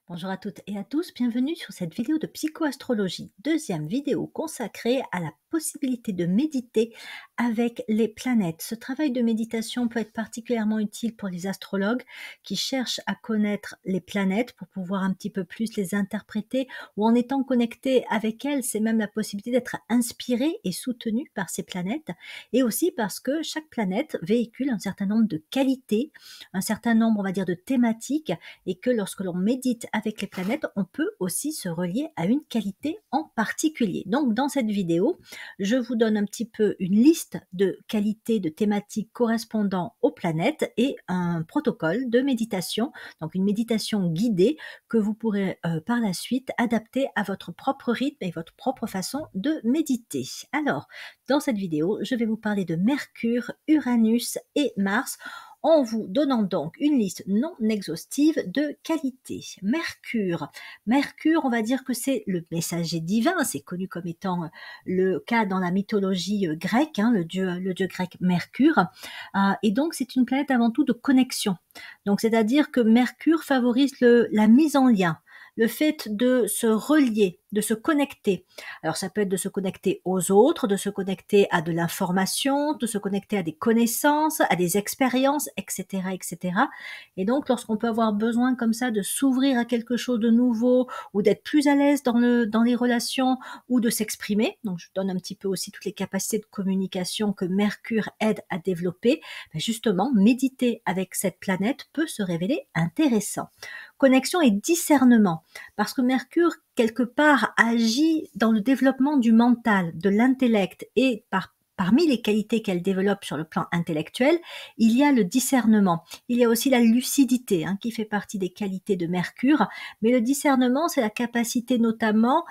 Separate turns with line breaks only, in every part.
Bonjour à toutes et à tous, bienvenue sur cette vidéo de psychoastrologie, deuxième vidéo consacrée à la possibilité de méditer avec les planètes. Ce travail de méditation peut être particulièrement utile pour les astrologues qui cherchent à connaître les planètes pour pouvoir un petit peu plus les interpréter, ou en étant connectés avec elles, c'est même la possibilité d'être inspiré et soutenu par ces planètes, et aussi parce que chaque planète véhicule un certain nombre de qualités, un certain nombre, on va dire, de thématiques, et que lorsque l'on médite avec les planètes, on peut aussi se relier à une qualité en particulier. Donc dans cette vidéo, je vous donne un petit peu une liste de qualités, de thématiques correspondant aux planètes et un protocole de méditation, donc une méditation guidée que vous pourrez par la suite adapter à votre propre rythme et votre propre façon de méditer. Alors, dans cette vidéo, je vais vous parler de Mercure, Uranus et Mars, en vous donnant donc une liste non exhaustive de qualités. Mercure. Mercure, on va dire que c'est le messager divin, c'est connu comme étant le cas dans la mythologie grecque, le dieu grec Mercure, et donc c'est une planète avant tout de connexion. Donc c'est-à-dire que Mercure favorise la mise en lien, le fait de se relier, de se connecter. Alors ça peut être de se connecter aux autres, de se connecter à de l'information, de se connecter à des connaissances, à des expériences, etc., etc. Et donc lorsqu'on peut avoir besoin comme ça de s'ouvrir à quelque chose de nouveau, ou d'être plus à l'aise dans les relations, ou de s'exprimer, donc je donne un petit peu aussi toutes les capacités de communication que Mercure aide à développer, justement méditer avec cette planète peut se révéler intéressant. Connexion et discernement, parce que Mercure, quelque part, agit dans le développement du mental, de l'intellect, et parmi les qualités qu'elle développe sur le plan intellectuel, il y a le discernement. Il y a aussi la lucidité, qui fait partie des qualités de Mercure. Mais le discernement, c'est la capacité notamment,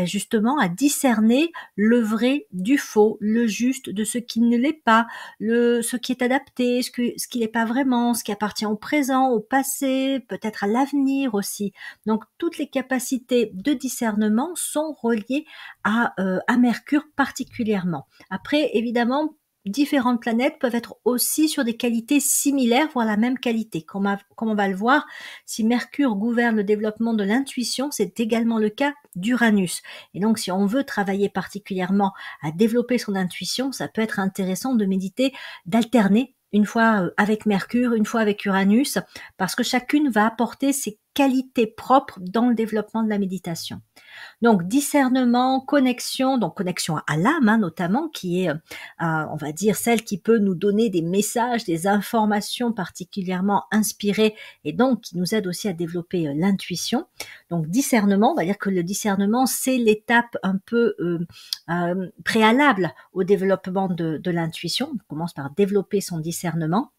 justement, à discerner le vrai du faux, le juste de ce qui ne l'est pas, ce qui est adapté, ce qui n'est pas vraiment, ce qui appartient au présent, au passé, peut-être à l'avenir aussi. Donc, toutes les capacités de discernement sont reliées à Mercure particulièrement. Après, évidemment, différentes planètes peuvent être aussi sur des qualités similaires, voire la même qualité. Comme on va le voir, si Mercure gouverne le développement de l'intuition, c'est également le cas d'Uranus. Et donc, si on veut travailler particulièrement à développer son intuition, ça peut être intéressant de méditer, d'alterner une fois avec Mercure, une fois avec Uranus, parce que chacune va apporter ses qualités propres dans le développement de la méditation. Donc discernement, connexion, donc connexion à l'âme notamment, qui est, on va dire, celle qui peut nous donner des messages, des informations particulièrement inspirées, et donc qui nous aide aussi à développer l'intuition. Donc discernement, on va dire que le discernement, c'est l'étape un peu préalable au développement de l'intuition. On commence par développer son discernement.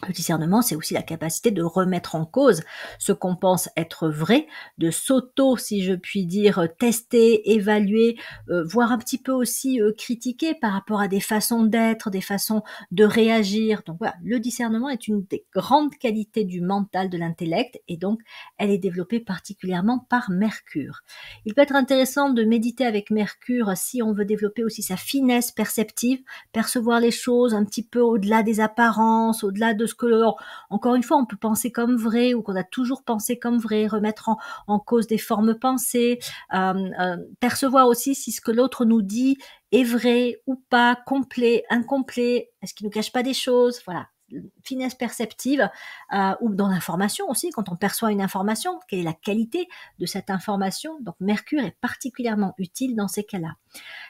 Le discernement, c'est aussi la capacité de remettre en cause ce qu'on pense être vrai, de si je puis dire, tester, évaluer, voire un petit peu aussi critiquer par rapport à des façons d'être, des façons de réagir. Donc voilà, le discernement est une des grandes qualités du mental, de l'intellect, et donc elle est développée particulièrement par Mercure. Il peut être intéressant de méditer avec Mercure si on veut développer aussi sa finesse perceptive, percevoir les choses un petit peu au-delà des apparences, au-delà de ce que, encore une fois, on peut penser comme vrai, ou qu'on a toujours pensé comme vrai, remettre en cause des formes pensées, percevoir aussi si ce que l'autre nous dit est vrai ou pas, complet, incomplet, est-ce qu'il nous cache pas des choses, voilà. Finesse perceptive, ou dans l'information aussi, quand on perçoit une information, quelle est la qualité de cette information. Donc Mercure est particulièrement utile dans ces cas-là.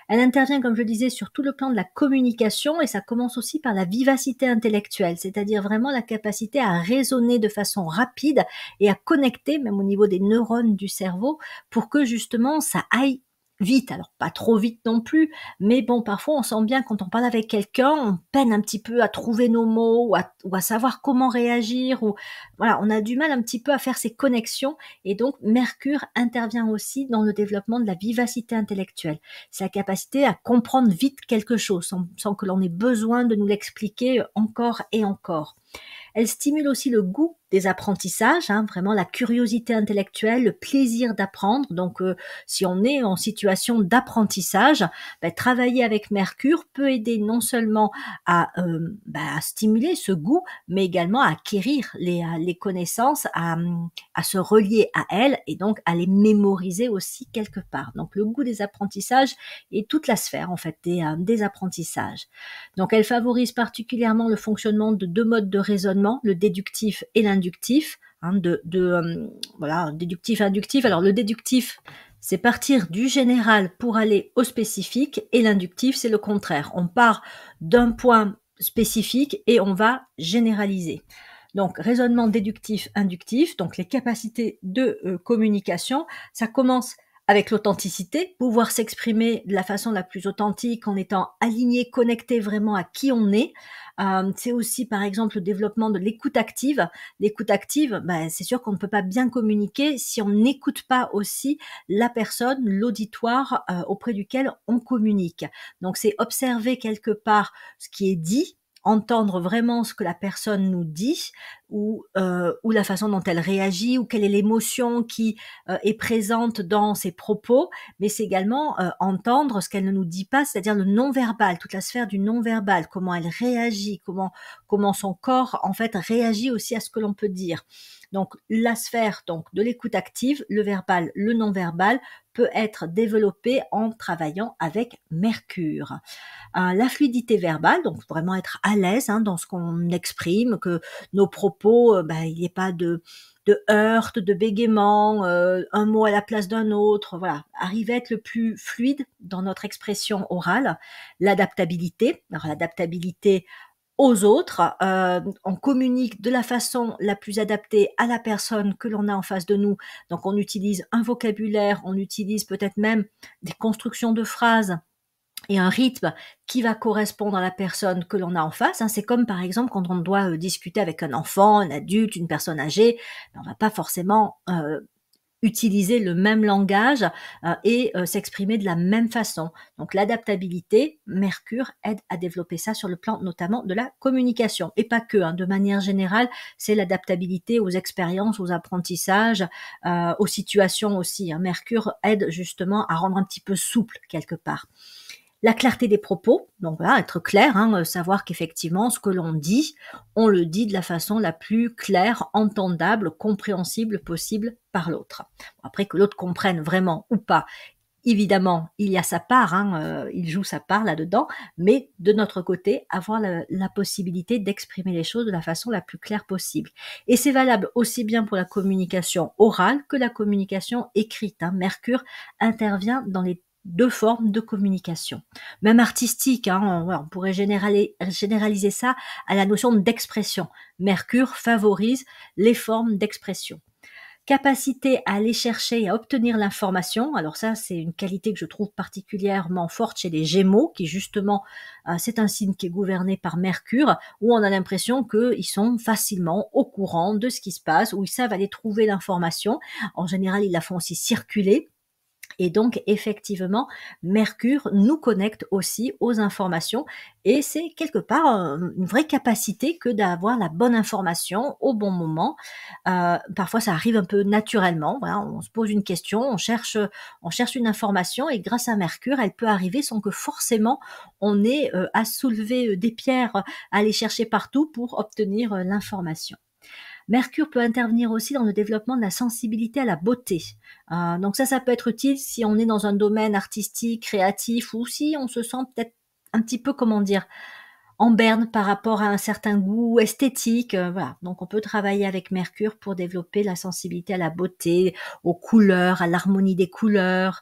Elle intervient, comme je le disais, sur tout le plan de la communication, et ça commence aussi par la vivacité intellectuelle, c'est-à-dire vraiment la capacité à raisonner de façon rapide et à connecter, même au niveau des neurones du cerveau, pour que justement ça aille vite. Alors pas trop vite non plus, mais bon, parfois on sent bien quand on parle avec quelqu'un, on peine un petit peu à trouver nos mots, ou à savoir comment réagir, ou voilà, on a du mal un petit peu à faire ces connexions, et donc Mercure intervient aussi dans le développement de la vivacité intellectuelle. C'est la capacité à comprendre vite quelque chose, sans que l'on ait besoin de nous l'expliquer encore et encore. Elle stimule aussi le goût des apprentissages, hein, vraiment la curiosité intellectuelle, le plaisir d'apprendre. Donc, si on est en situation d'apprentissage, travailler avec Mercure peut aider non seulement à stimuler ce goût, mais également à acquérir les connaissances, à se relier à elles et donc à les mémoriser aussi quelque part. Donc, le goût des apprentissages et toute la sphère en fait des apprentissages. Donc, elle favorise particulièrement le fonctionnement de deux modes de raisonnement, le déductif et l'inductif. Hein, voilà, déductif, inductif. Alors, le déductif, c'est partir du général pour aller au spécifique, et l'inductif, c'est le contraire. On part d'un point spécifique et on va généraliser. Donc, raisonnement déductif, inductif, donc les capacités de communication, ça commence avec l'authenticité, pouvoir s'exprimer de la façon la plus authentique en étant aligné, connecté vraiment à qui on est. C'est aussi, par exemple, le développement de l'écoute active. L'écoute active, c'est sûr qu'on ne peut pas bien communiquer si on n'écoute pas aussi la personne, l'auditoire auprès duquel on communique. Donc, c'est observer quelque part ce qui est dit, entendre vraiment ce que la personne nous dit ou la façon dont elle réagit ou quelle est l'émotion qui est présente dans ses propos, mais c'est également entendre ce qu'elle ne nous dit pas, c'est-à-dire le non-verbal, toute la sphère du non-verbal, comment elle réagit, comment son corps en fait réagit aussi à ce que l'on peut dire. Donc la sphère donc de l'écoute active, le verbal, le non-verbal peut être développée en travaillant avec Mercure. La fluidité verbale, donc vraiment être à l'aise dans ce qu'on exprime, que nos propos, il n'y ait pas de heurte, de bégaiement, un mot à la place d'un autre, voilà. Arriver à être le plus fluide dans notre expression orale. L'adaptabilité, alors l'adaptabilité aux autres, on communique de la façon la plus adaptée à la personne que l'on a en face de nous. Donc on utilise un vocabulaire, on utilise peut-être même des constructions de phrases et un rythme qui va correspondre à la personne que l'on a en face. C'est comme par exemple quand on doit discuter avec un enfant, un adulte, une personne âgée, on va pas forcément utiliser le même langage et s'exprimer de la même façon. Donc l'adaptabilité, Mercure aide à développer ça sur le plan notamment de la communication. Et pas que, de manière générale, c'est l'adaptabilité aux expériences, aux apprentissages, aux situations aussi. Mercure aide justement à rendre un petit peu souple quelque part. La clarté des propos, donc voilà, être clair, savoir qu'effectivement ce que l'on dit, on le dit de la façon la plus claire, entendable, compréhensible possible par l'autre. Après que l'autre comprenne vraiment ou pas, évidemment, il y a sa part, il joue sa part là-dedans, mais de notre côté, avoir la possibilité d'exprimer les choses de la façon la plus claire possible. Et c'est valable aussi bien pour la communication orale que la communication écrite. Mercure intervient dans les deux formes de communication. Même artistique, on pourrait généraliser ça à la notion d'expression. Mercure favorise les formes d'expression. Capacité à aller chercher et à obtenir l'information. Alors ça, c'est une qualité que je trouve particulièrement forte chez les Gémeaux, qui justement, c'est un signe qui est gouverné par Mercure, où on a l'impression qu'ils sont facilement au courant de ce qui se passe, où ils savent aller trouver l'information. En général, ils la font aussi circuler. Et donc, effectivement, Mercure nous connecte aussi aux informations et c'est quelque part une vraie capacité que d'avoir la bonne information au bon moment. Parfois, ça arrive un peu naturellement. Voilà, on se pose une question, on cherche une information et grâce à Mercure, elle peut arriver sans que forcément on ait à soulever des pierres, à aller chercher partout pour obtenir l'information. Mercure peut intervenir aussi dans le développement de la sensibilité à la beauté. Donc ça peut être utile si on est dans un domaine artistique, créatif, ou si on se sent peut-être un petit peu, en berne par rapport à un certain goût esthétique. Voilà. Donc on peut travailler avec Mercure pour développer la sensibilité à la beauté, aux couleurs, à l'harmonie des couleurs,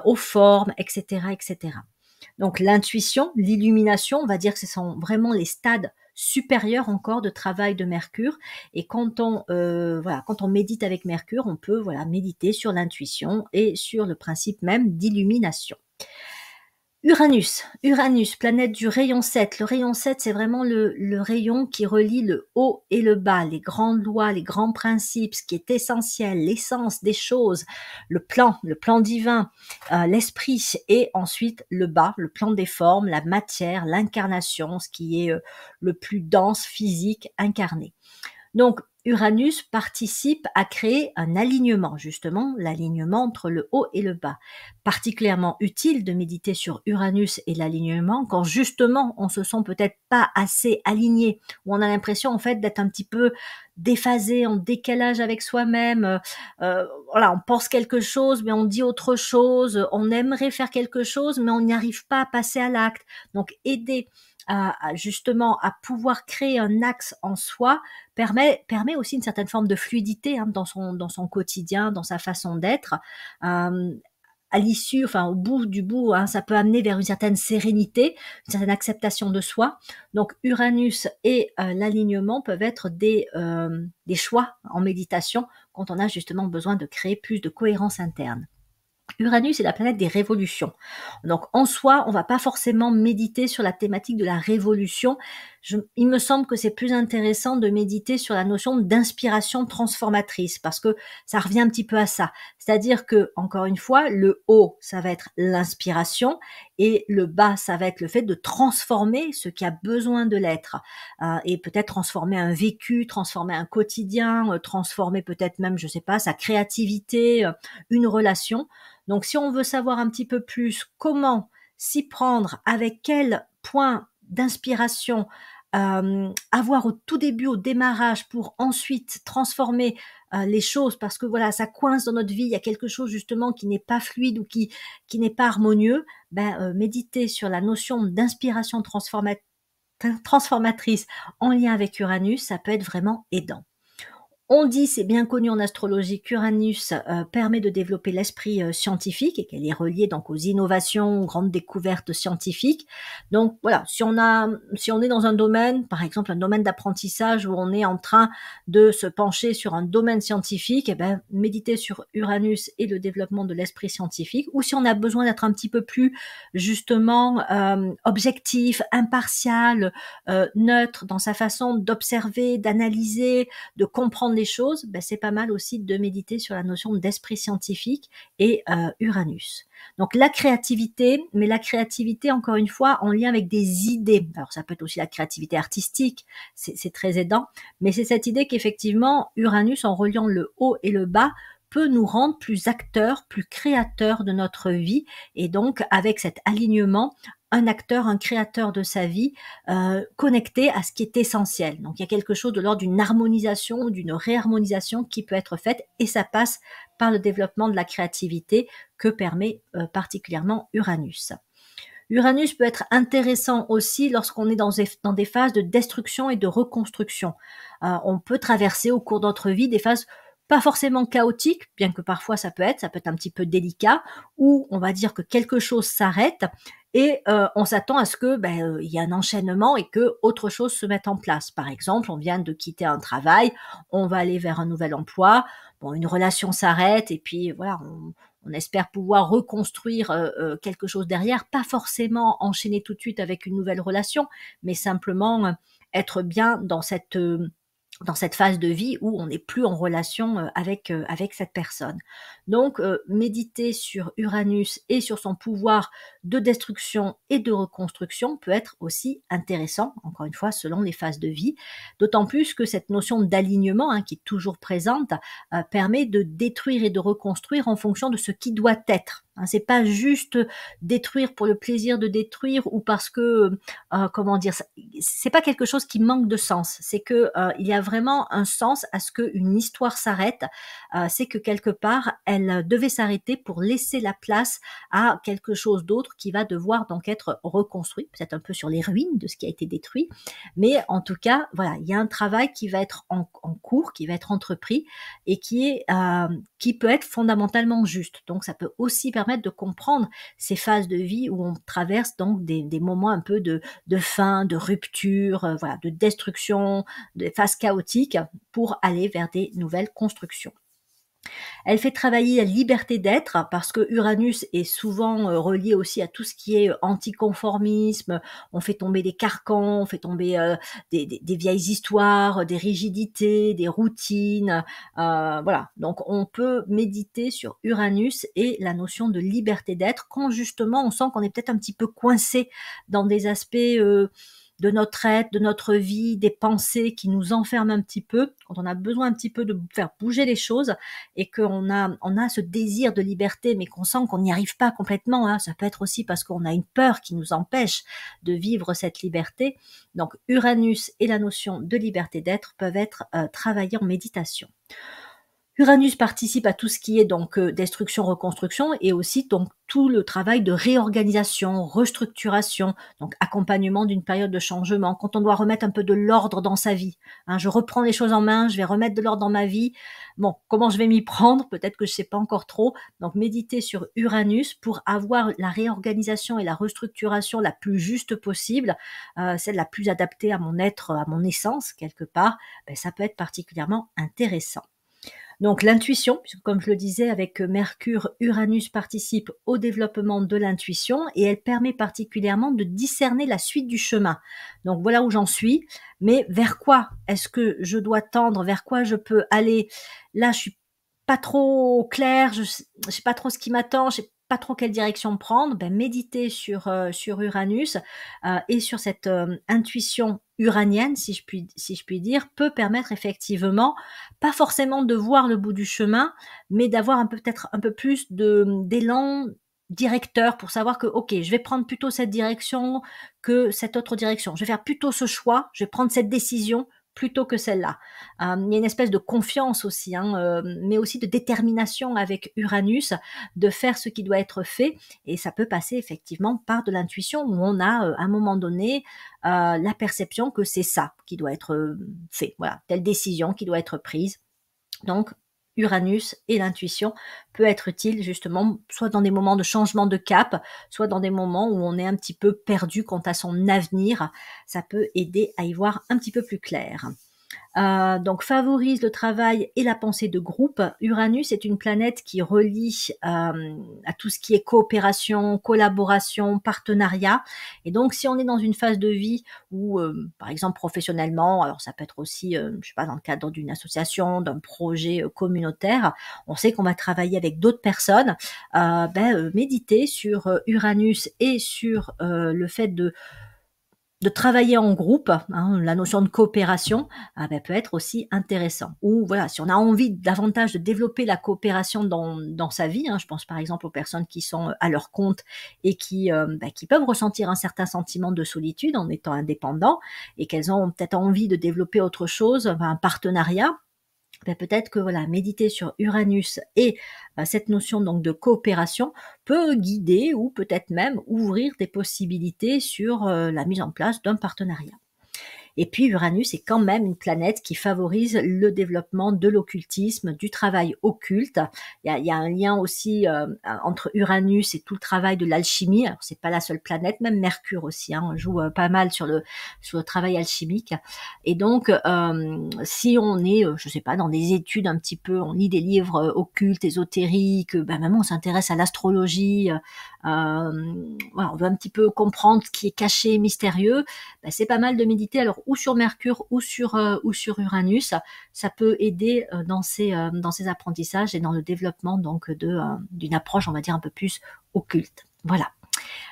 aux formes, etc., etc. Donc l'intuition, l'illumination, on va dire que ce sont vraiment les stades supérieurs encore de travail de Mercure. Et quand on médite avec Mercure, on peut méditer sur l'intuition et sur le principe même d'illumination. Uranus, planète du rayon 7. Le rayon 7, c'est vraiment le rayon qui relie le haut et le bas, les grandes lois, les grands principes, ce qui est essentiel, l'essence des choses, le plan divin, l'esprit, et ensuite le bas, le plan des formes, la matière, l'incarnation, ce qui est le plus dense, physique, incarné. Donc, Uranus participe à créer un alignement, justement, l'alignement entre le haut et le bas. Particulièrement utile de méditer sur Uranus et l'alignement quand justement on se sent peut-être pas assez aligné, ou on a l'impression en fait d'être un petit peu déphasé, en décalage avec soi-même. Voilà, on pense quelque chose mais on dit autre chose, on aimerait faire quelque chose mais on n'y arrive pas à passer à l'acte. Donc aider justement à pouvoir créer un axe en soi permet aussi une certaine forme de fluidité dans son quotidien, dans sa façon d'être. À l'issue, enfin au bout du bout, ça peut amener vers une certaine sérénité, une certaine acceptation de soi. Donc Uranus et l'alignement peuvent être des choix en méditation quand on a justement besoin de créer plus de cohérence interne. Uranus est la planète des révolutions. Donc en soi, on va pas forcément méditer sur la thématique de la révolution. Il me semble que c'est plus intéressant de méditer sur la notion d'inspiration transformatrice, parce que ça revient un petit peu à ça. C'est-à-dire que, encore une fois, le haut, ça va être l'inspiration, et le bas, ça va être le fait de transformer ce qui a besoin de l'être. Et peut-être transformer un vécu, transformer un quotidien, transformer peut-être même, je sais pas, sa créativité, une relation. Donc, si on veut savoir un petit peu plus comment s'y prendre, avec quel point d'inspiration avoir au tout début, au démarrage, pour ensuite transformer les choses, parce que voilà, ça coince dans notre vie, il y a quelque chose justement qui n'est pas fluide ou qui n'est pas harmonieux, méditer sur la notion d'inspiration transformatrice en lien avec Uranus, ça peut être vraiment aidant. On dit, c'est bien connu en astrologie, qu'Uranus permet de développer l'esprit scientifique et qu'elle est reliée donc aux innovations, aux grandes découvertes scientifiques. Donc voilà, si on est dans un domaine, par exemple un domaine d'apprentissage où on est en train de se pencher sur un domaine scientifique, méditer sur Uranus et le développement de l'esprit scientifique. Ou si on a besoin d'être un petit peu plus justement objectif, impartial, neutre dans sa façon d'observer, d'analyser, de comprendre les choses, c'est pas mal aussi de méditer sur la notion d'esprit scientifique et Uranus. Donc la créativité, mais la créativité encore une fois en lien avec des idées. Alors ça peut être aussi la créativité artistique, c'est très aidant, mais c'est cette idée qu'effectivement Uranus, en reliant le haut et le bas, peut nous rendre plus acteurs, plus créateurs de notre vie, et donc avec cet alignement, un acteur, un créateur de sa vie, connecté à ce qui est essentiel. Donc il y a quelque chose de l'ordre d'une harmonisation ou d'une réharmonisation qui peut être faite, et ça passe par le développement de la créativité que permet particulièrement Uranus. Uranus peut être intéressant aussi lorsqu'on est dans des phases de destruction et de reconstruction. On peut traverser au cours de notre vie des phases pas forcément chaotiques, bien que parfois ça peut être un petit peu délicat, où on va dire que quelque chose s'arrête et on s'attend à ce que il y ait un enchaînement et que autre chose se mette en place. Par exemple, on vient de quitter un travail, on va aller vers un nouvel emploi, une relation s'arrête et puis voilà, on espère pouvoir reconstruire quelque chose derrière, pas forcément enchaîner tout de suite avec une nouvelle relation, mais simplement être bien dans cette phase de vie où on n'est plus en relation avec cette personne. Donc, méditer sur Uranus et sur son pouvoir de destruction et de reconstruction peut être aussi intéressant, encore une fois, selon les phases de vie, d'autant plus que cette notion d'alignement, qui est toujours présente, permet de détruire et de reconstruire en fonction de ce qui doit être. C'est pas juste détruire pour le plaisir de détruire ou parce que, c'est pas quelque chose qui manque de sens. C'est que il y a vraiment un sens à ce qu'une histoire s'arrête. C'est que quelque part, elle devait s'arrêter pour laisser la place à quelque chose d'autre qui va devoir donc être reconstruit, peut-être un peu sur les ruines de ce qui a été détruit. Mais en tout cas, voilà, il y a un travail qui va être en cours, qui va être entrepris et qui peut être fondamentalement juste. Donc ça peut aussi permettre de comprendre ces phases de vie où on traverse donc des moments un peu de fin, de rupture, voilà, de destruction, de phases chaotiques pour aller vers des nouvelles constructions. Elle fait travailler la liberté d'être parce que Uranus est souvent relié aussi à tout ce qui est anticonformisme. On fait tomber des carcans, on fait tomber des vieilles histoires, des rigidités, des routines. Voilà, donc on peut méditer sur Uranus et la notion de liberté d'être quand justement on sent qu'on est peut-être un petit peu coincé dans des aspects de notre être, de notre vie, des pensées qui nous enferment un petit peu, quand on a besoin un petit peu de faire bouger les choses et qu'on a ce désir de liberté, mais qu'on sent qu'on n'y arrive pas complètement. Hein. Ça peut être aussi parce qu'on a une peur qui nous empêche de vivre cette liberté. Donc Uranus et la notion de liberté d'être peuvent être travaillées en méditation. Uranus participe à tout ce qui est donc destruction, reconstruction et aussi donc tout le travail de réorganisation, restructuration, donc accompagnement d'une période de changement, quand on doit remettre un peu de l'ordre dans sa vie. Hein, je reprends les choses en main, je vais remettre de l'ordre dans ma vie. Bon, comment je vais m'y prendre? Peut-être que je sais pas encore trop. Donc méditer sur Uranus pour avoir la réorganisation et la restructuration la plus juste possible, celle la plus adaptée à mon être, à mon essence quelque part, ben, ça peut être particulièrement intéressant. Donc l'intuition, puisque comme je le disais avec Mercure, Uranus participe au développement de l'intuition et elle permet particulièrement de discerner la suite du chemin. Donc voilà où j'en suis, mais vers quoi est-ce que je dois tendre, vers quoi je peux aller? Là, je suis pas trop claire, je sais pas trop ce qui m'attend, je sais pas trop quelle direction prendre. Ben, méditer sur Uranus et sur cette intuition uranienne, si je puis dire, peut permettre effectivement pas forcément de voir le bout du chemin, mais d'avoir peut-être un peu plus d'élan directeur pour savoir que, ok, je vais prendre plutôt cette direction que cette autre direction. Je vais faire plutôt ce choix, je vais prendre cette décision plutôt que celle-là. Il y a une espèce de confiance aussi, hein, mais aussi de détermination avec Uranus, de faire ce qui doit être fait, et ça peut passer effectivement par de l'intuition où on a, à un moment donné, la perception que c'est ça qui doit être fait, voilà, telle décision qui doit être prise. Donc, Uranus et l'intuition peut être utile justement, soit dans des moments de changement de cap, soit dans des moments où on est un petit peu perdu quant à son avenir. Ça peut aider à y voir un petit peu plus clair. Donc favorise le travail et la pensée de groupe. Uranus est une planète qui relie à tout ce qui est coopération, collaboration, partenariat. Et donc si on est dans une phase de vie où, par exemple professionnellement, alors ça peut être aussi, je sais pas, dans le cadre d'une association, d'un projet communautaire, on sait qu'on va travailler avec d'autres personnes, méditer sur Uranus et sur le fait de travailler en groupe, hein, la notion de coopération, peut être aussi intéressant. Ou voilà, si on a envie davantage de développer la coopération dans sa vie, hein, je pense par exemple aux personnes qui sont à leur compte et qui peuvent ressentir un certain sentiment de solitude en étant indépendants et qu'elles ont peut-être envie de développer autre chose, un partenariat. Peut-être que voilà, méditer sur Uranus et cette notion donc de coopération peut guider ou peut-être même ouvrir des possibilités sur la mise en place d'un partenariat. Et puis Uranus est quand même une planète qui favorise le développement de l'occultisme, du travail occulte. Il y a un lien aussi entre Uranus et tout le travail de l'alchimie. Alors c'est pas la seule planète, même Mercure aussi joue pas mal sur le travail alchimique. Et donc si on est, je sais pas, dans des études un petit peu, on lit des livres occultes, ésotériques, même on s'intéresse à l'astrologie, voilà, on veut un petit peu comprendre ce qui est caché, mystérieux, c'est pas mal de méditer alors ou sur Mercure ou sur Uranus. Ça peut aider dans ces apprentissages et dans le développement donc d'une approche, on va dire, un peu plus occulte. Voilà.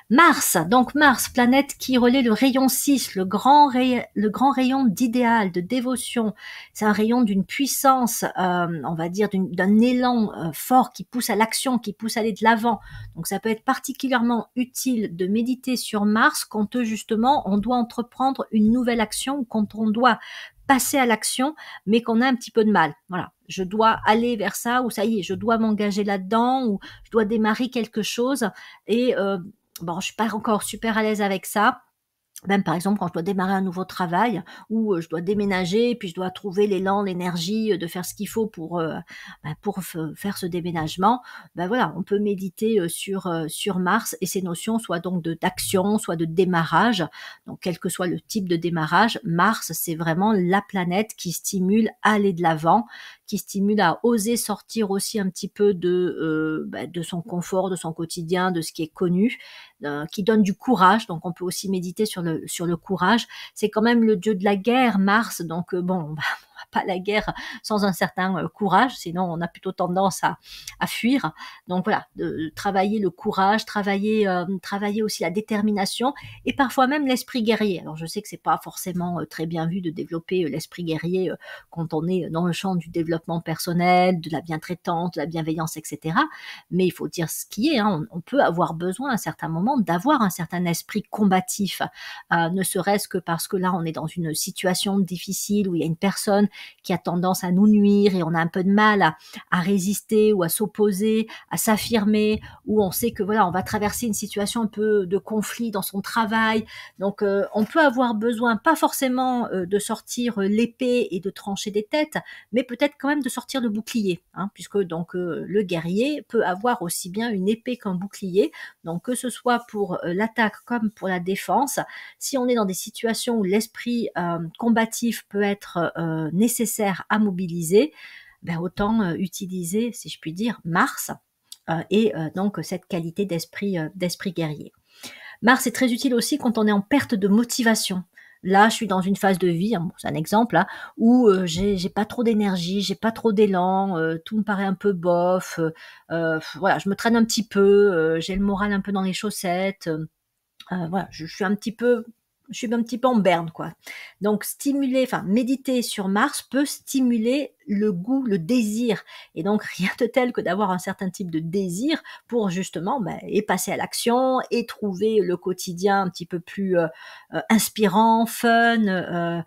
Mars, donc Mars, planète qui relaie le rayon 6, le grand rayon d'idéal, de dévotion. C'est un rayon d'une puissance, on va dire d'un élan fort qui pousse à l'action, qui pousse à aller de l'avant. Donc ça peut être particulièrement utile de méditer sur Mars quand justement on doit entreprendre une nouvelle action, quand on doit passer à l'action, mais qu'on a un petit peu de mal. Voilà, je dois aller vers ça, ou ça y est, je dois m'engager là-dedans, ou je dois démarrer quelque chose, et je suis pas encore super à l'aise avec ça. Même par exemple quand je dois démarrer un nouveau travail ou je dois déménager, puis je dois trouver l'élan, l'énergie de faire ce qu'il faut pour faire ce déménagement. Voilà, on peut méditer sur Mars et ces notions, soit donc d'action, soit de démarrage. Donc quel que soit le type de démarrage, Mars c'est vraiment la planète qui stimule à aller de l'avant, qui stimule à oser sortir aussi un petit peu de son confort, de son quotidien, de ce qui est connu, qui donne du courage. Donc on peut aussi méditer sur le courage. C'est quand même le dieu de la guerre, Mars, donc bon, pas la guerre sans un certain courage, sinon on a plutôt tendance à fuir. Donc voilà, de travailler le courage, travailler aussi la détermination et parfois même l'esprit guerrier. Alors je sais que c'est pas forcément très bien vu de développer l'esprit guerrier quand on est dans le champ du développement personnel, de la bientraitance, de la bienveillance, etc. Mais il faut dire ce qui est, hein, on peut avoir besoin à un certain moment d'avoir un certain esprit combatif, ne serait-ce que parce que là on est dans une situation difficile où il y a une personne qui a tendance à nous nuire et on a un peu de mal à résister ou à s'opposer, à s'affirmer, où on sait que voilà, on va traverser une situation un peu de conflit dans son travail. Donc on peut avoir besoin, pas forcément de sortir l'épée et de trancher des têtes, mais peut-être quand même de sortir le bouclier, hein, puisque donc le guerrier peut avoir aussi bien une épée qu'un bouclier. Donc que ce soit pour l'attaque comme pour la défense, si on est dans des situations où l'esprit combatif peut être nécessaire à mobiliser, ben autant utiliser, si je puis dire, Mars et donc cette qualité d'esprit guerrier. Mars est très utile aussi quand on est en perte de motivation. Là, je suis dans une phase de vie, hein, c'est un exemple, hein, où j'ai pas trop d'énergie, j'ai pas trop d'élan, tout me paraît un peu bof, voilà, je me traîne un petit peu, j'ai le moral un peu dans les chaussettes, voilà, je suis un petit peu en berne, quoi. Donc méditer sur Mars peut stimuler le goût, le désir. Et donc, rien de tel que d'avoir un certain type de désir pour justement et passer à l'action et trouver le quotidien un petit peu plus inspirant, fun,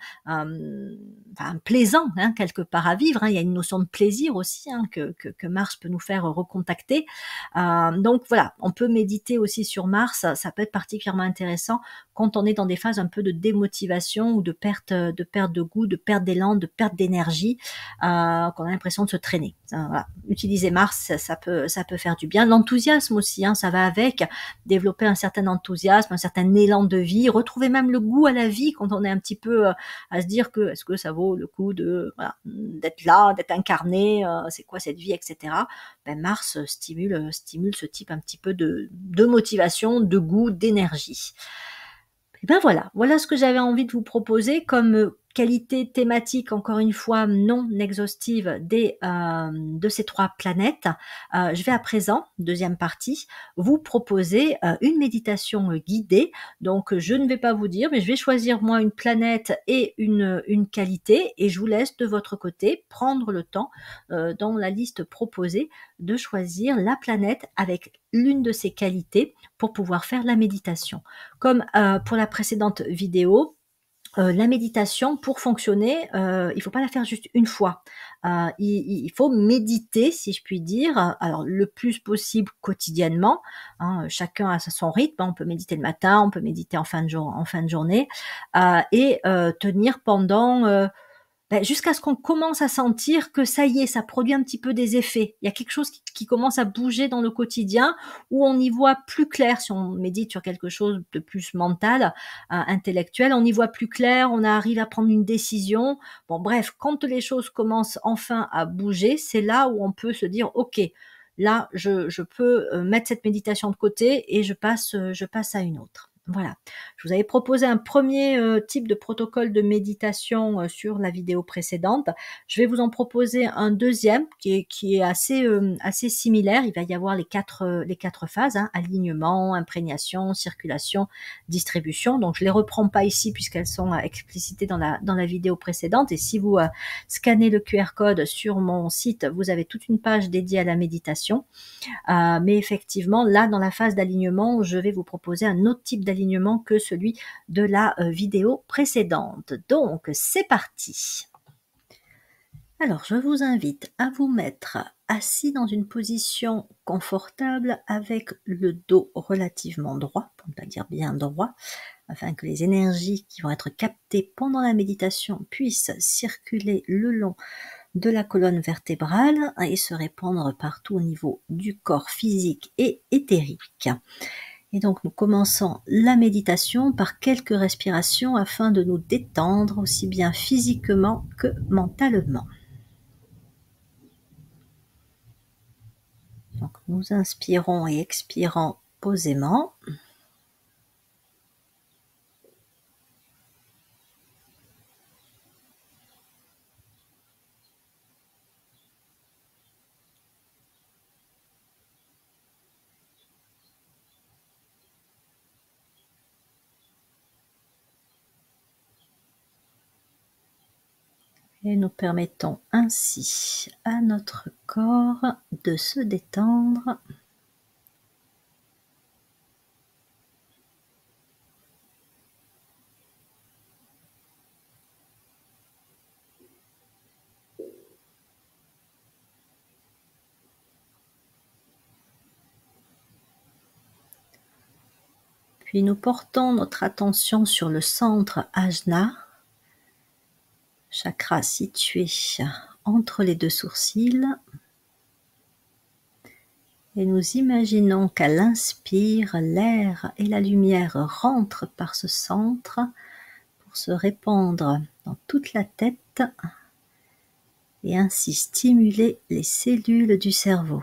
plaisant, hein, quelque part à vivre. Hein. Il y a une notion de plaisir aussi, hein, que Mars peut nous faire recontacter. Donc voilà, on peut méditer aussi sur Mars. Ça peut être particulièrement intéressant quand on est dans des phases un peu de démotivation ou de perte de goût, de perte d'élan, de perte d'énergie, qu'on a l'impression de se traîner. Voilà. Utiliser Mars, ça peut faire du bien. L'enthousiasme aussi, hein, ça va avec. Développer un certain enthousiasme, un certain élan de vie, retrouver même le goût à la vie quand on est un petit peu à se dire que est-ce que ça vaut le coup de voilà, d'être là, d'être incarné, c'est quoi cette vie, etc. Ben Mars stimule ce type un petit peu de motivation, de goût, d'énergie. Et ben voilà ce que j'avais envie de vous proposer comme qualité thématique, encore une fois non exhaustive de ces 3 planètes. Je vais à présent, deuxième partie, vous proposer une méditation guidée. Donc je ne vais pas vous dire, mais je vais choisir moi une planète et une qualité, et je vous laisse de votre côté prendre le temps dans la liste proposée de choisir la planète avec l'une de ses qualités pour pouvoir faire la méditation. Comme pour la précédente vidéo, la méditation, pour fonctionner, il ne faut pas la faire juste une fois. Il faut méditer, si je puis dire, alors le plus possible quotidiennement. Hein, chacun a son rythme. On peut méditer le matin, on peut méditer en fin de journée, et tenir pendant jusqu'à ce qu'on commence à sentir que ça y est, ça produit un petit peu des effets. Il y a quelque chose qui commence à bouger dans le quotidien, où on y voit plus clair. Si on médite sur quelque chose de plus mental, intellectuel, on y voit plus clair, on arrive à prendre une décision. Bon, bref, quand les choses commencent enfin à bouger, c'est là où on peut se dire, ok, là, je peux mettre cette méditation de côté et je passe à une autre. Voilà. Je vous avais proposé un premier type de protocole de méditation sur la vidéo précédente. Je vais vous en proposer un deuxième qui est assez similaire. Il va y avoir les quatre phases, hein, alignement, imprégnation, circulation, distribution. Donc je les reprends pas ici puisqu'elles sont explicitées dans la vidéo précédente. Et si vous scannez le QR code sur mon site, vous avez toute une page dédiée à la méditation. Mais effectivement, là, dans la phase d'alignement, je vais vous proposer un autre type d'alignement que celui de la vidéo précédente. Donc, c'est parti. Alors, je vous invite à vous mettre assis dans une position confortable avec le dos relativement droit, pour ne pas dire bien droit, afin que les énergies qui vont être captées pendant la méditation puissent circuler le long de la colonne vertébrale et se répandre partout au niveau du corps physique et éthérique. Et donc nous commençons la méditation par quelques respirations afin de nous détendre aussi bien physiquement que mentalement. Donc nous inspirons et expirons posément. Et nous permettons ainsi à notre corps de se détendre. Puis nous portons notre attention sur le centre Ajna, chakra situé entre les deux sourcils. Et nous imaginons qu'à l'inspire, l'air et la lumière rentrent par ce centre pour se répandre dans toute la tête et ainsi stimuler les cellules du cerveau.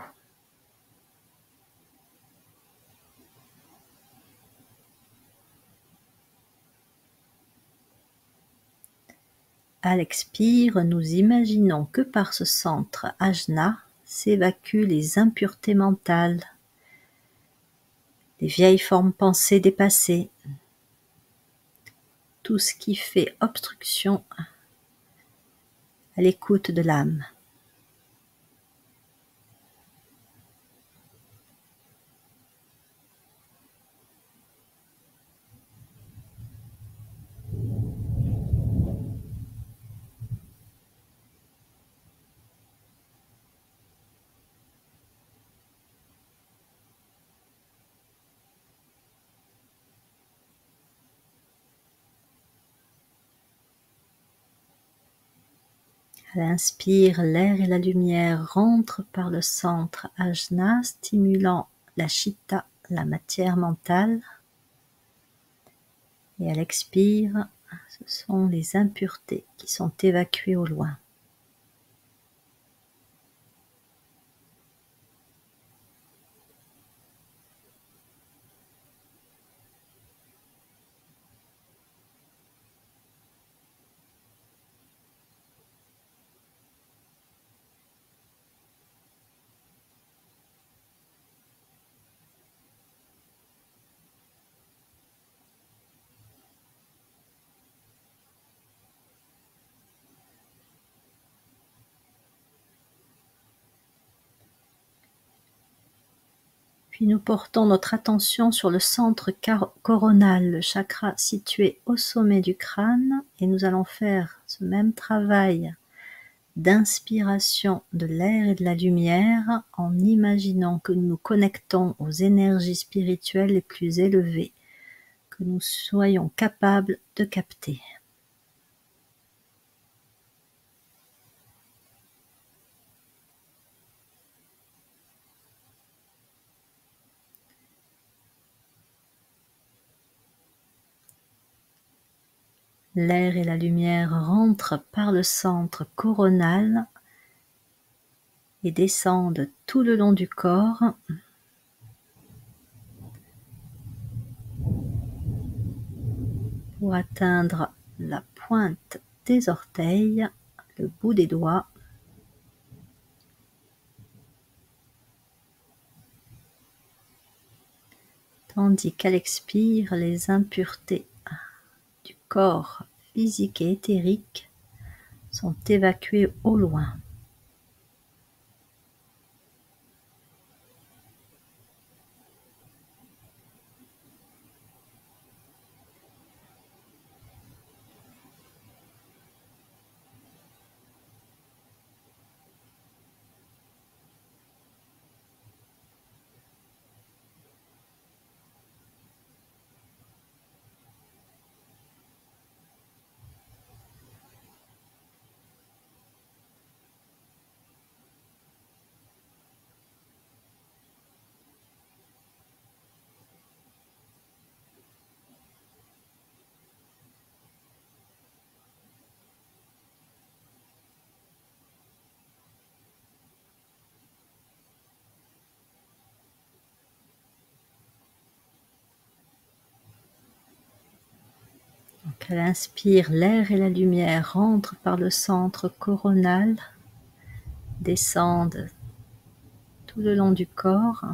À l'expire, nous imaginons que par ce centre Ajna s'évacuent les impuretés mentales, les vieilles formes pensées dépassées, tout ce qui fait obstruction à l'écoute de l'âme. À l'inspire, l'air et la lumière rentrent par le centre Ajna, stimulant la chitta, la matière mentale. Et à l'expire, ce sont les impuretés qui sont évacuées au loin. Puis nous portons notre attention sur le centre coronal, le chakra situé au sommet du crâne, et nous allons faire ce même travail d'inspiration de l'air et de la lumière en imaginant que nous nous connectons aux énergies spirituelles les plus élevées, que nous soyons capables de capter. L'air et la lumière rentrent par le centre coronal et descendent tout le long du corps. Pour atteindre la pointe des orteils, le bout des doigts. Tandis qu'à l'expire, les impuretés du corps physique et éthérique sont évacuées au loin. À l'inspire, l'air et la lumière rentrent par le centre coronal, descendent tout le long du corps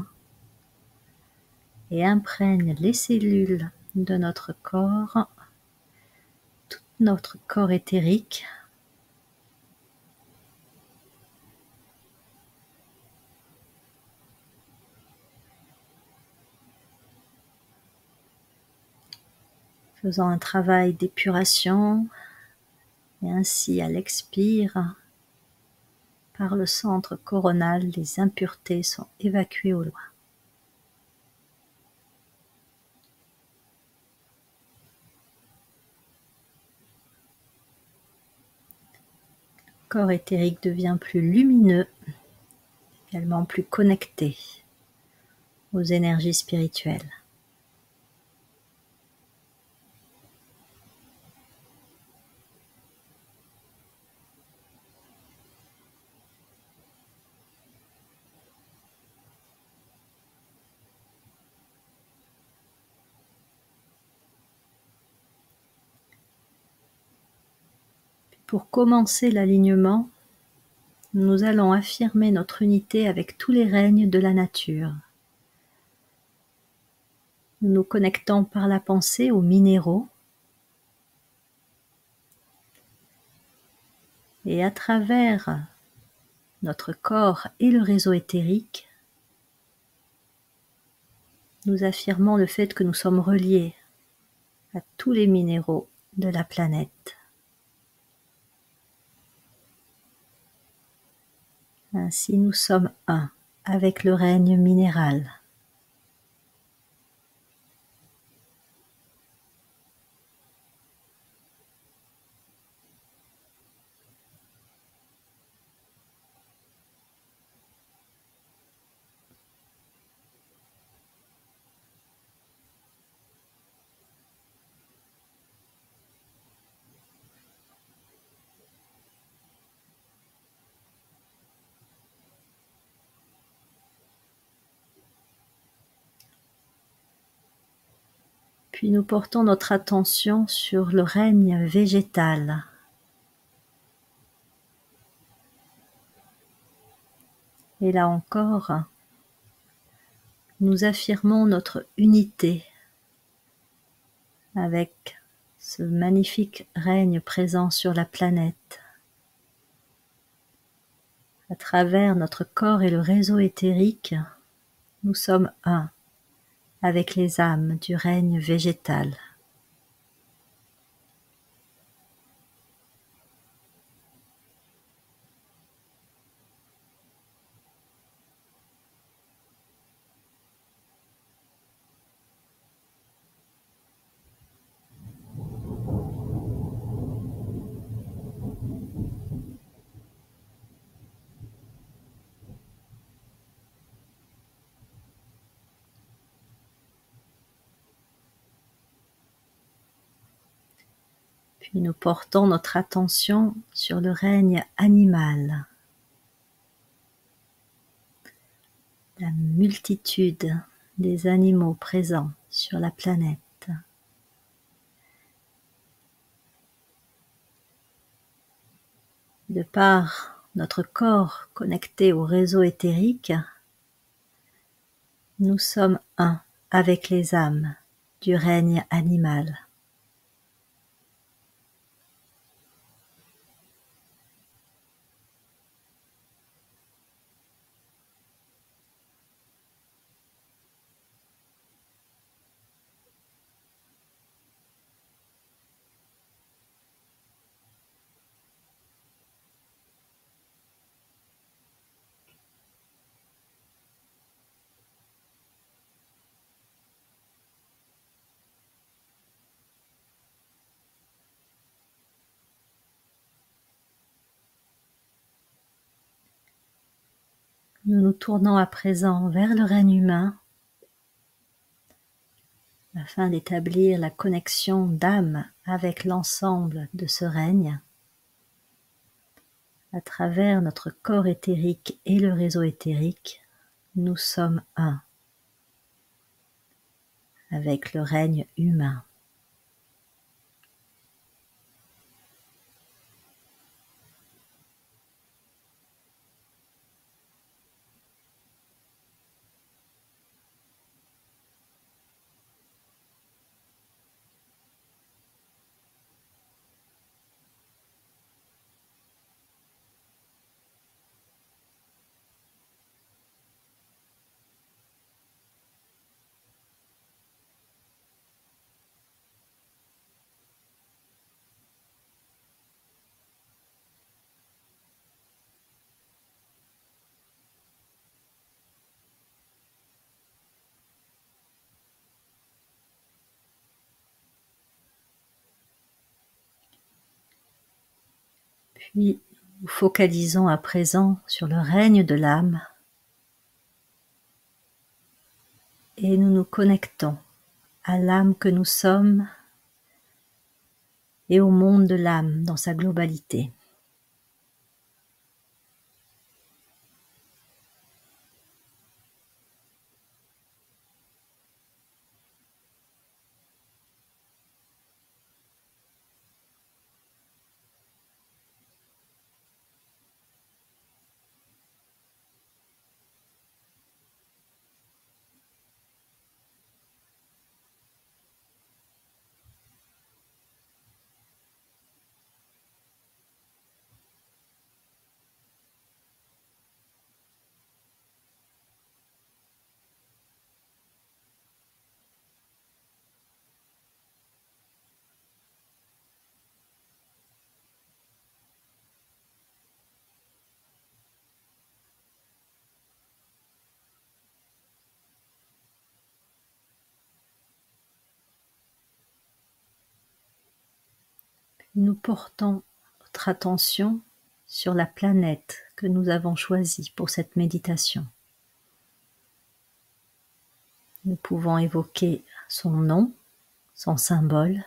et imprègnent les cellules de notre corps, tout notre corps éthérique. Faisant un travail d'épuration, et ainsi à l'expire, par le centre coronal, les impuretés sont évacuées au loin. Le corps éthérique devient plus lumineux, également plus connecté aux énergies spirituelles. Pour commencer l'alignement, nous allons affirmer notre unité avec tous les règnes de la nature. Nous nous connectons par la pensée aux minéraux et à travers notre corps et le réseau éthérique, nous affirmons le fait que nous sommes reliés à tous les minéraux de la planète. Ainsi, nous sommes un avec le règne minéral. Puis nous portons notre attention sur le règne végétal. Et là encore, nous affirmons notre unité avec ce magnifique règne présent sur la planète. À travers notre corps et le réseau éthérique, nous sommes un avec les âmes du règne végétal. Puis nous portons notre attention sur le règne animal. La multitude des animaux présents sur la planète. De par notre corps connecté au réseau éthérique, nous sommes un avec les âmes du règne animal. Nous nous tournons à présent vers le règne humain afin d'établir la connexion d'âme avec l'ensemble de ce règne à travers notre corps éthérique et le réseau éthérique. Nous sommes un avec le règne humain. Puis, nous focalisons à présent sur le règne de l'âme et nous nous connectons à l'âme que nous sommes et au monde de l'âme dans sa globalité. Nous portons notre attention sur la planète que nous avons choisie pour cette méditation. Nous pouvons évoquer son nom, son symbole,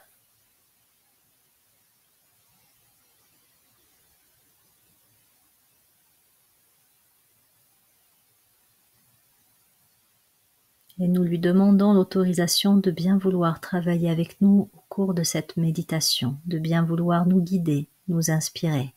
et nous lui demandons l'autorisation de bien vouloir travailler avec nous au cours de cette méditation, de bien vouloir nous guider, nous inspirer.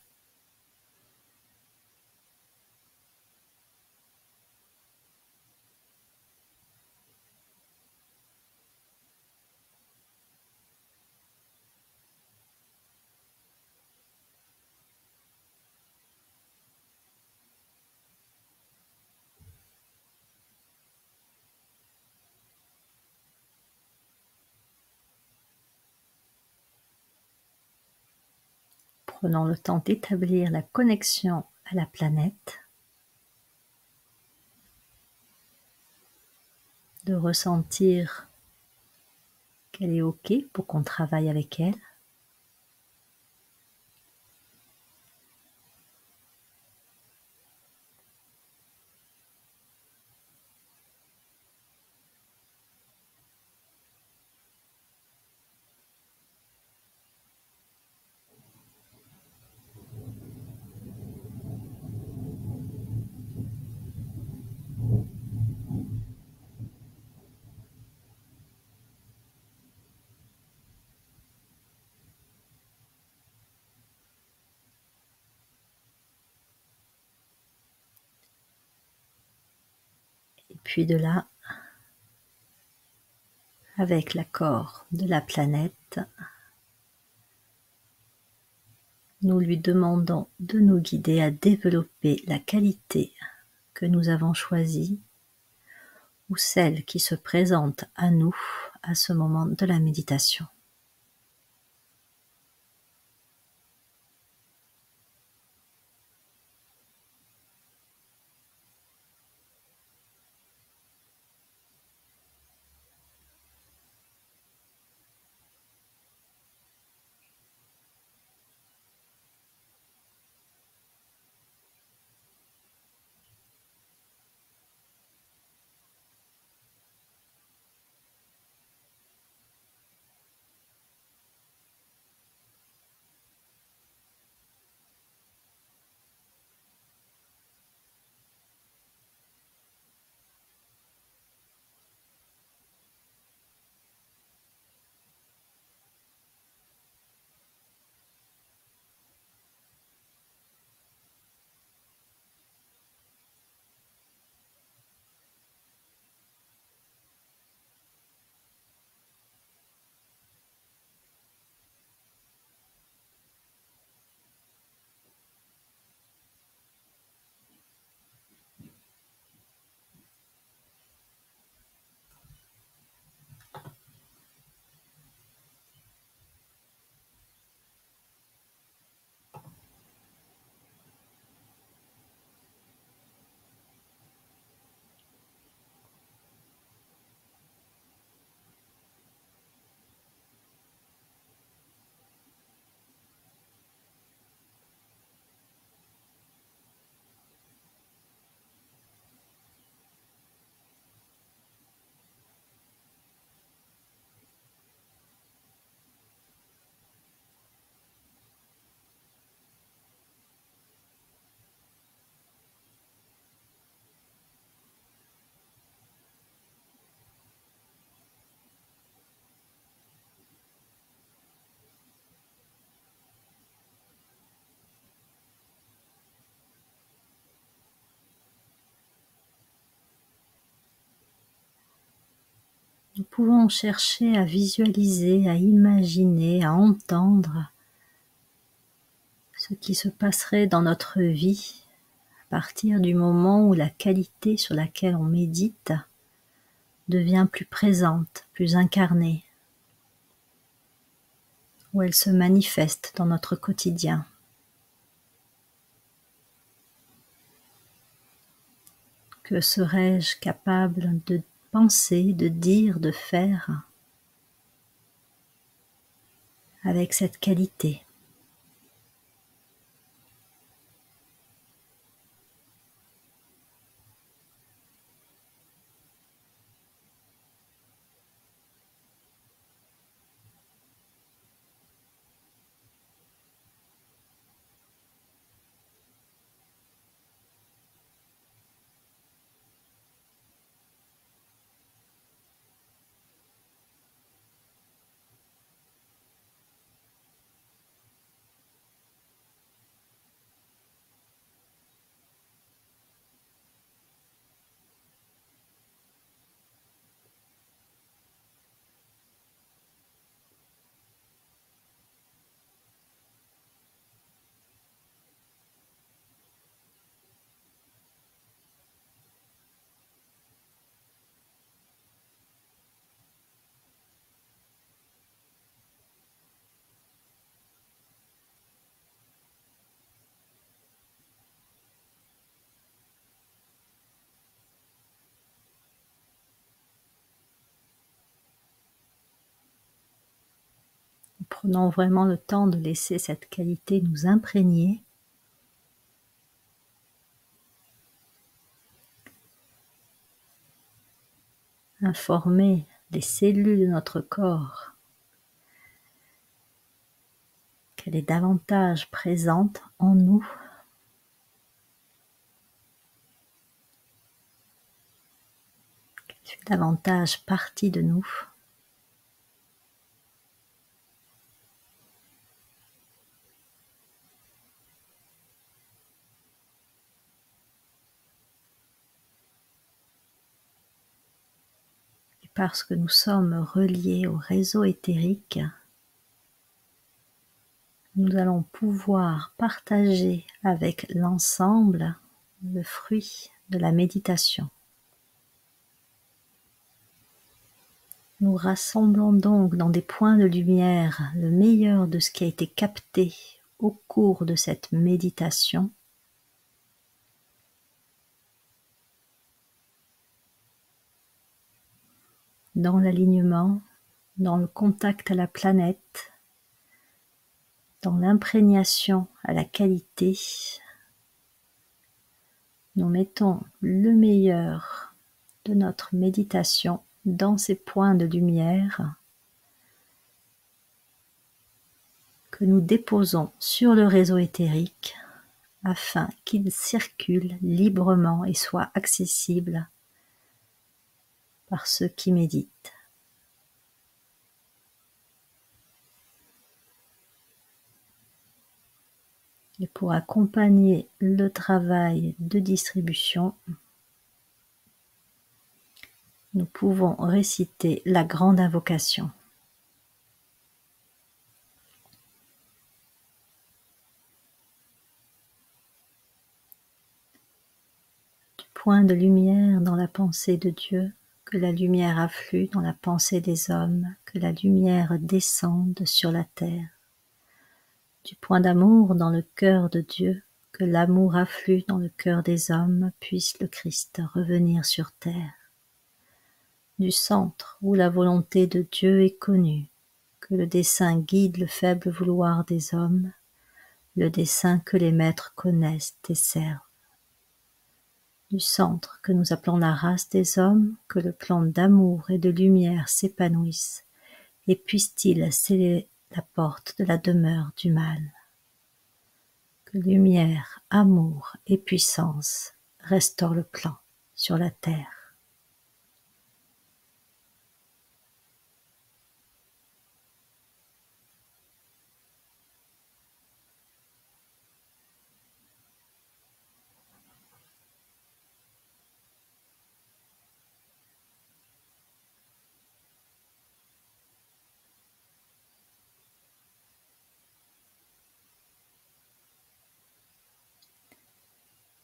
Prenons le temps d'établir la connexion à la planète, de ressentir qu'elle est OK pour qu'on travaille avec elle. Et puis de là, avec l'accord de la planète, nous lui demandons de nous guider à développer la qualité que nous avons choisie ou celle qui se présente à nous à ce moment de la méditation. pouvons chercher à visualiser, à imaginer, à entendre ce qui se passerait dans notre vie à partir du moment où la qualité sur laquelle on médite devient plus présente, plus incarnée, où elle se manifeste dans notre quotidien. Que serais-je capable de penser, de dire, de faire avec cette qualité ? Prenons vraiment le temps de laisser cette qualité nous imprégner. Informer les cellules de notre corps qu'elle est davantage présente en nous, qu'elle fait davantage partie de nous. Et parce que nous sommes reliés au réseau éthérique, nous allons pouvoir partager avec l'ensemble le fruit de la méditation. Nous rassemblons donc dans des points de lumière le meilleur de ce qui a été capté au cours de cette méditation. Dans l'alignement, dans le contact à la planète, dans l'imprégnation à la qualité, nous mettons le meilleur de notre méditation dans ces points de lumière que nous déposons sur le réseau éthérique afin qu'il circule librement et soit accessible par ceux qui méditent. Et pour accompagner le travail de distribution, nous pouvons réciter la grande invocation. Du point de lumière dans la pensée de Dieu, que la lumière afflue dans la pensée des hommes, que la lumière descende sur la terre. Du point d'amour dans le cœur de Dieu, que l'amour afflue dans le cœur des hommes, puisse le Christ revenir sur terre. Du centre où la volonté de Dieu est connue, que le dessein guide le faible vouloir des hommes, le dessein que les maîtres connaissent et servent. Du centre que nous appelons la race des hommes, que le plan d'amour et de lumière s'épanouisse, et puisse-t-il sceller la porte de la demeure du mal. Que lumière, amour et puissance restaurent le plan sur la terre.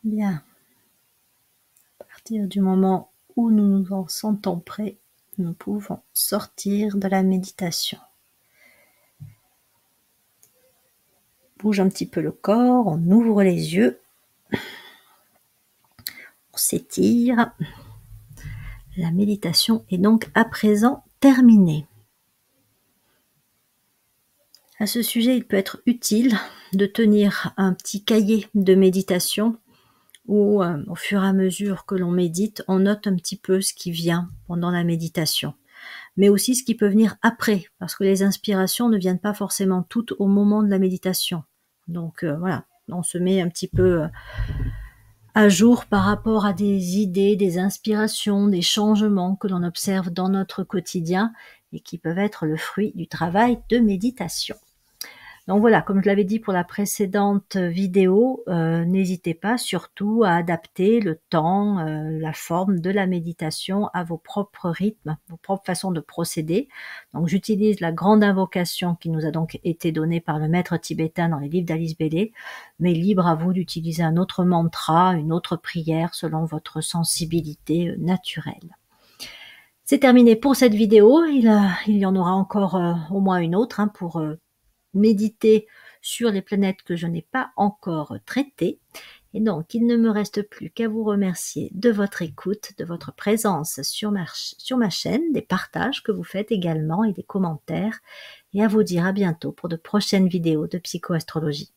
Bien. À partir du moment où nous nous en sentons prêts, nous pouvons sortir de la méditation. On bouge un petit peu le corps, on ouvre les yeux, on s'étire. La méditation est donc à présent terminée. À ce sujet, il peut être utile de tenir un petit cahier de méditation où, au fur et à mesure que l'on médite, on note un petit peu ce qui vient pendant la méditation, mais aussi ce qui peut venir après, parce que les inspirations ne viennent pas forcément toutes au moment de la méditation. Donc voilà, on se met un petit peu à jour par rapport à des idées, des inspirations, des changements que l'on observe dans notre quotidien et qui peuvent être le fruit du travail de méditation. Donc voilà, comme je l'avais dit pour la précédente vidéo, n'hésitez pas surtout à adapter le temps, la forme de la méditation à vos propres rythmes, vos propres façons de procéder. Donc j'utilise la grande invocation qui nous a donc été donnée par le maître tibétain dans les livres d'Alice Bailey, mais libre à vous d'utiliser un autre mantra, une autre prière selon votre sensibilité naturelle. C'est terminé pour cette vidéo, il y en aura encore au moins une autre pour méditer sur les planètes que je n'ai pas encore traitées. Et donc, il ne me reste plus qu'à vous remercier de votre écoute, de votre présence sur ma chaîne, des partages que vous faites également et des commentaires, et à vous dire à bientôt pour de prochaines vidéos de psychoastrologie.